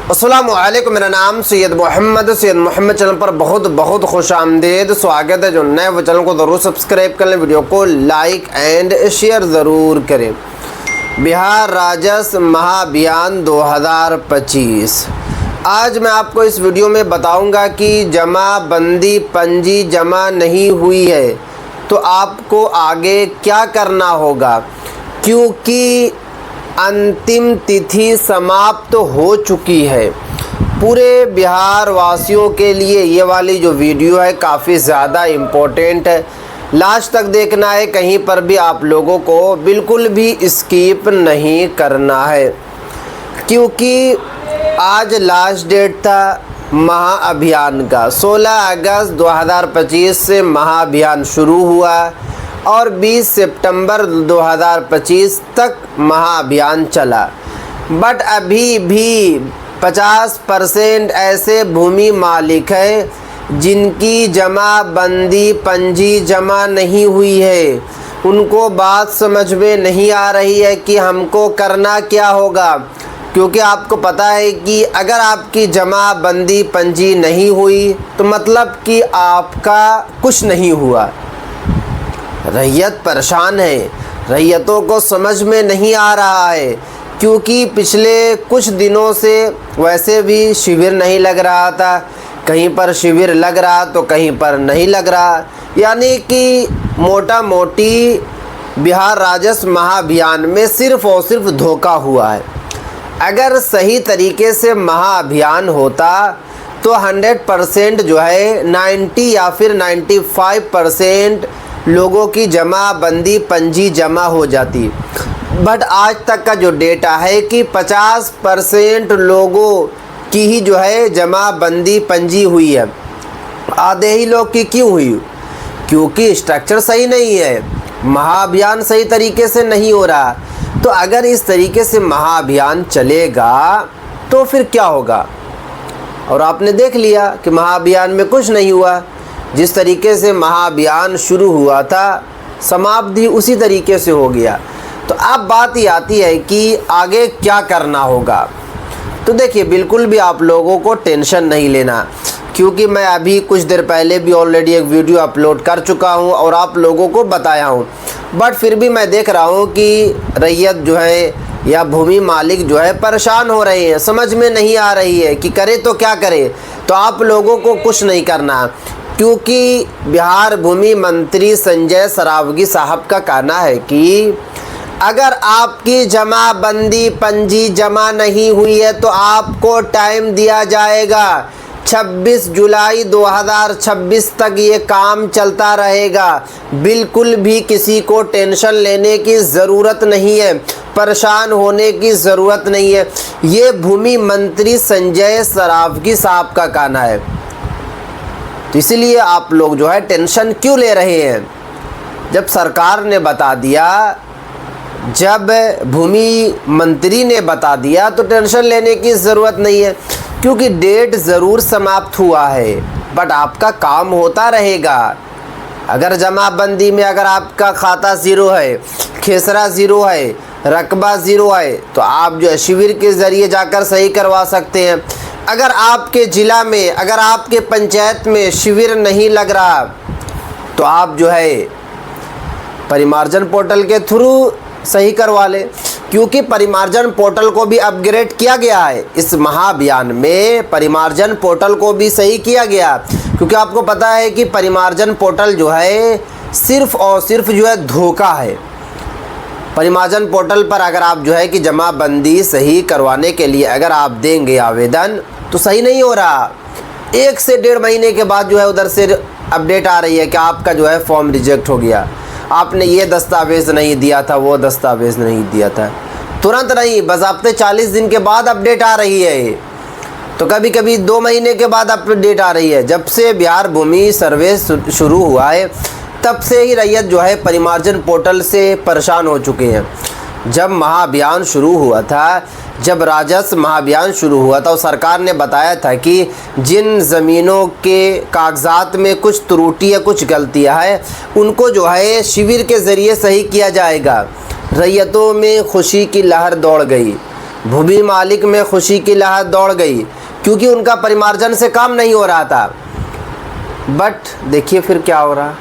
अस्सलामुअलैकुम, मेरा नाम सैयद मोहम्मद चैनल पर बहुत बहुत खुश आमदीद स्वागत है। जो नए वो चैनल को ज़रूर सब्सक्राइब कर लें, वीडियो को लाइक एंड शेयर ज़रूर करें। बिहार राजस्व महाअभियान 2025। आज मैं आपको इस वीडियो में बताऊंगा कि जमाबंदी पंजी जमा नहीं हुई है तो आपको आगे क्या करना होगा, क्योंकि अंतिम तिथि समाप्त हो चुकी है। पूरे बिहार वासियों के लिए ये वाली जो वीडियो है काफ़ी ज़्यादा इम्पोर्टेंट है, लास्ट तक देखना है, कहीं पर भी आप लोगों को बिल्कुल भी स्किप नहीं करना है, क्योंकि आज लास्ट डेट था महाअभियान का। 16 अगस्त 2025 से महाअभियान शुरू हुआ और 20 सितंबर 2025 तक महाअभियान चला। बट अभी भी 50% ऐसे भूमि मालिक हैं जिनकी जमाबंदी पंजी जमा नहीं हुई है। उनको बात समझ में नहीं आ रही है कि हमको करना क्या होगा, क्योंकि आपको पता है कि अगर आपकी जमाबंदी पंजी नहीं हुई तो मतलब कि आपका कुछ नहीं हुआ। रैयत परेशान है, रैयतों को समझ में नहीं आ रहा है, क्योंकि पिछले कुछ दिनों से वैसे भी शिविर नहीं लग रहा था, कहीं पर शिविर लग रहा तो कहीं पर नहीं लग रहा, यानी कि मोटा मोटी बिहार राजस्व महाअभियान में सिर्फ और सिर्फ धोखा हुआ है। अगर सही तरीके से महाअभियान होता तो 100% जो है 90 या फिर 95% लोगों की जमाबंदी पंजी जमा हो जाती। बट आज तक का जो डेटा है कि 50% लोगों की ही जो है जमाबंदी पंजी हुई है। आधे ही लोग की क्यों हुई? क्योंकि स्ट्रक्चर सही नहीं है, महाअभियान सही तरीके से नहीं हो रहा। तो अगर इस तरीके से महाअभियान चलेगा तो फिर क्या होगा? और आपने देख लिया कि महाअभियान में कुछ नहीं हुआ। जिस तरीके से महाअभियान शुरू हुआ था समाप्ति उसी तरीके से हो गया। तो अब बात ये आती है कि आगे क्या करना होगा। तो देखिए, बिल्कुल भी आप लोगों को टेंशन नहीं लेना, क्योंकि मैं अभी कुछ देर पहले भी ऑलरेडी एक वीडियो अपलोड कर चुका हूं और आप लोगों को बताया हूं। बट फिर भी मैं देख रहा हूं कि रैयत जो है या भूमि मालिक जो है परेशान हो रहे हैं, समझ में नहीं आ रही है कि करे तो क्या करे। तो आप लोगों को कुछ नहीं करना, क्योंकि बिहार भूमि मंत्री संजय सरावगी साहब का कहना है कि अगर आपकी जमाबंदी पंजी जमा नहीं हुई है तो आपको टाइम दिया जाएगा। 26 जुलाई 2026 तक ये काम चलता रहेगा। बिल्कुल भी किसी को टेंशन लेने की ज़रूरत नहीं है, परेशान होने की ज़रूरत नहीं है। ये भूमि मंत्री संजय सरावगी साहब का कहना है। तो इसलिए आप लोग जो है टेंशन क्यों ले रहे हैं? जब सरकार ने बता दिया, जब भूमि मंत्री ने बता दिया तो टेंशन लेने की ज़रूरत नहीं है, क्योंकि डेट ज़रूर समाप्त हुआ है बट आपका काम होता रहेगा। अगर जमाबंदी में अगर आपका खाता ज़ीरो है, खेसरा ज़ीरो है, रकबा ज़ीरो है, तो आप जो है शिविर के ज़रिए जाकर सही करवा सकते हैं। अगर आपके ज़िला में, अगर आपके पंचायत में शिविर नहीं लग रहा तो आप जो है परिमार्जन पोर्टल के थ्रू सही करवा लें, क्योंकि परिमार्जन पोर्टल को भी अपग्रेड किया गया है। इस महाअभियान में परिमार्जन पोर्टल को भी सही किया गया, क्योंकि आपको पता है कि परिमार्जन पोर्टल जो है सिर्फ और सिर्फ जो है धोखा है। परिमार्जन पोर्टल पर अगर आप जो है कि जमाबंदी सही करवाने के लिए अगर आप देंगे आवेदन तो सही नहीं हो रहा। 1 से 1.5 महीने के बाद जो है उधर से अपडेट आ रही है कि आपका जो है फॉर्म रिजेक्ट हो गया, आपने ये दस्तावेज़ नहीं दिया था, वो दस्तावेज़ नहीं दिया था। तुरंत नहीं, बज़ाब्ते 40 दिन के बाद अपडेट आ रही है। तो कभी कभी 2 महीने के बाद अपडेट आ रही है। जब से बिहार भूमि सर्वे शुरू हुआ है तब से ही रैयत जो है परिमार्जन पोर्टल से परेशान हो चुके हैं। जब महाअभियान शुरू हुआ था, जब राजस्व महाअभियान शुरू हुआ था, सरकार ने बताया था कि जिन ज़मीनों के कागजात में कुछ त्रुटि या कुछ गलतियां हैं उनको जो है शिविर के ज़रिए सही किया जाएगा। रैयतों में खुशी की लहर दौड़ गई। भूमि मालिक में खुशी की लहर दौड़ गई क्योंकि उनका परिमार्जन से काम नहीं हो रहा था। बट देखिए फिर क्या हो रहा।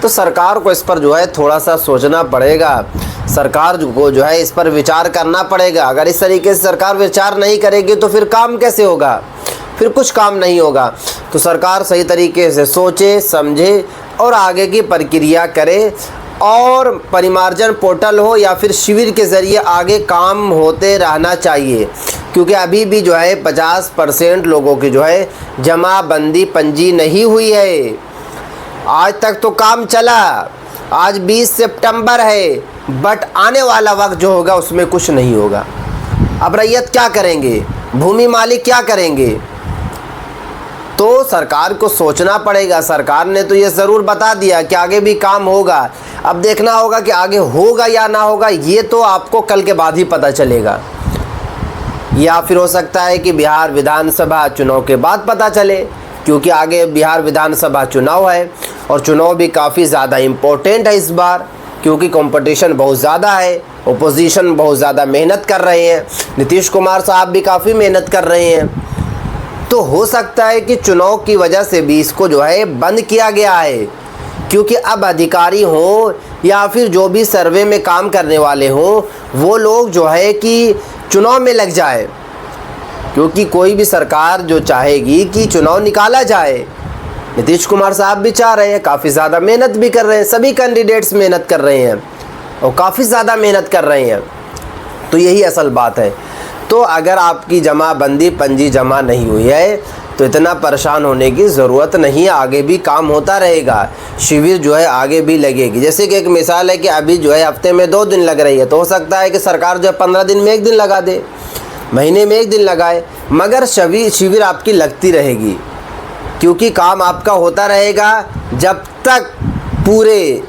तो सरकार को इस पर जो है थोड़ा सा सोचना पड़ेगा, सरकार को जो है इस पर विचार करना पड़ेगा। अगर इस तरीके से सरकार विचार नहीं करेगी तो फिर काम कैसे होगा, फिर कुछ काम नहीं होगा। तो सरकार सही तरीके से सोचे समझे और आगे की प्रक्रिया करे और परिमार्जन पोर्टल हो या फिर शिविर के ज़रिए आगे काम होते रहना चाहिए। क्योंकि अभी भी जो है 50% लोगों की जो है जमाबंदी पंजी नहीं हुई है। आज तक तो काम चला, आज 20 सितंबर है, बट आने वाला वक्त जो होगा उसमें कुछ नहीं होगा। अब रैयत क्या करेंगे, भूमि मालिक क्या करेंगे। तो सरकार को सोचना पड़ेगा। सरकार ने तो ये ज़रूर बता दिया कि आगे भी काम होगा। अब देखना होगा कि आगे होगा या ना होगा, ये तो आपको कल के बाद ही पता चलेगा। या फिर हो सकता है कि बिहार विधानसभा चुनाव के बाद पता चले, क्योंकि आगे बिहार विधानसभा चुनाव है और चुनाव भी काफ़ी ज़्यादा इम्पोर्टेंट है इस बार, क्योंकि कंपटीशन बहुत ज़्यादा है, ओपोजिशन बहुत ज़्यादा मेहनत कर रहे हैं, नीतीश कुमार साहब भी काफ़ी मेहनत कर रहे हैं। तो हो सकता है कि चुनाव की वजह से भी इसको जो है बंद किया गया है, क्योंकि अब अधिकारी हों या फिर जो भी सर्वे में काम करने वाले हों वो लोग जो है कि चुनाव में लग जाए। क्योंकि कोई भी सरकार जो चाहेगी कि चुनाव निकाला जाए, नीतीश कुमार साहब भी चाह रहे हैं, काफ़ी ज़्यादा मेहनत भी कर रहे हैं, सभी कैंडिडेट्स मेहनत कर रहे हैं और काफ़ी ज़्यादा मेहनत कर रहे हैं। तो यही असल बात है। तो अगर आपकी जमाबंदी पंजी जमा नहीं हुई है तो इतना परेशान होने की ज़रूरत नहीं है, आगे भी काम होता रहेगा, शिविर जो है आगे भी लगेगी। जैसे कि एक मिसाल है कि अभी जो है हफ्ते में 2 दिन लग रही है, तो हो सकता है कि सरकार जो है 15 दिन में 1 दिन लगा दे, महीने में 1 दिन लगाए, मगर शिविर आपकी लगती रहेगी। क्योंकि काम आपका होता रहेगा जब तक पूरे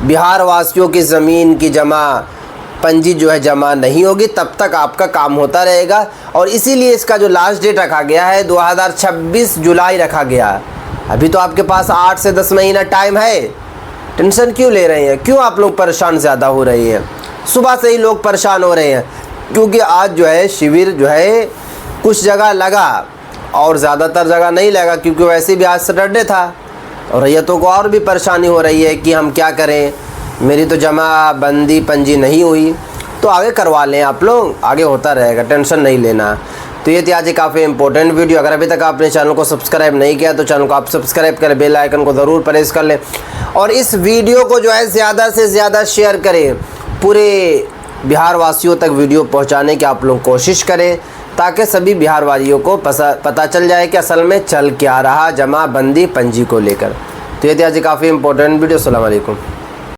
बिहार वासियों की ज़मीन की जमा पंजी जो है जमा नहीं होगी, तब तक आपका काम होता रहेगा। और इसीलिए इसका जो लास्ट डेट रखा गया है 2026 जुलाई रखा गया। अभी तो आपके पास 8 से 10 महीना टाइम है। टेंशन क्यों ले रहे हैं, क्यों आप लोग परेशान ज़्यादा हो रही हैं। सुबह से ही लोग परेशान हो रहे हैं, क्योंकि आज जो है शिविर जो है कुछ जगह लगा और ज़्यादातर जगह नहीं लगा, क्योंकि वैसे भी आज सैटरडे था और रैयतों को और भी परेशानी हो रही है कि हम क्या करें, मेरी तो जमाबंदी पंजी नहीं हुई। तो आगे करवा लें आप लोग, आगे होता रहेगा, टेंशन नहीं लेना। तो ये थी आज काफ़ी इंपॉर्टेंट वीडियो। अगर अभी तक आपने चैनल को सब्सक्राइब नहीं किया तो चैनल को आप सब्सक्राइब करें, बेल आइकन को ज़रूर प्रेस कर लें और इस वीडियो को जो है ज़्यादा से ज़्यादा शेयर करें, पूरे बिहार वासियों तक वीडियो पहुँचाने की आप लोग कोशिश करें, ताकि सभी बिहार वासियों को पता चल जाए कि असल में चल क्या रहा जमाबंदी पंजी को लेकर। तो ये थी आज काफ़ी इंपॉर्टेंट वीडियो। अस्सलाम वालेकुम।